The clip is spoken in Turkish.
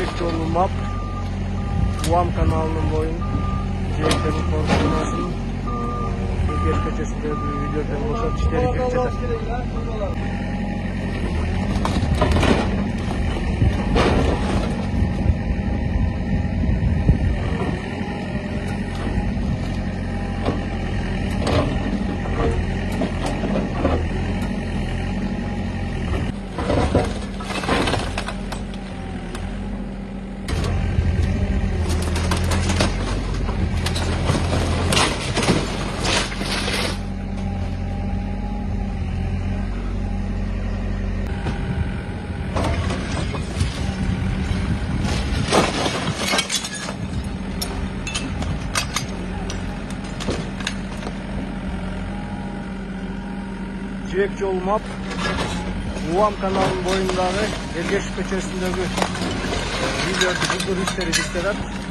Civekçioğlu Map Uam kanalının boyun Civekçioğlu Korkunması'nın Türkiye köşesinde bir videodan boşalt işleri geçeceğiz. Civekçioğlu Map Uam kanalının boyunдағы Ergeç köşesindeki videoda bulduğu işleri dikkat et.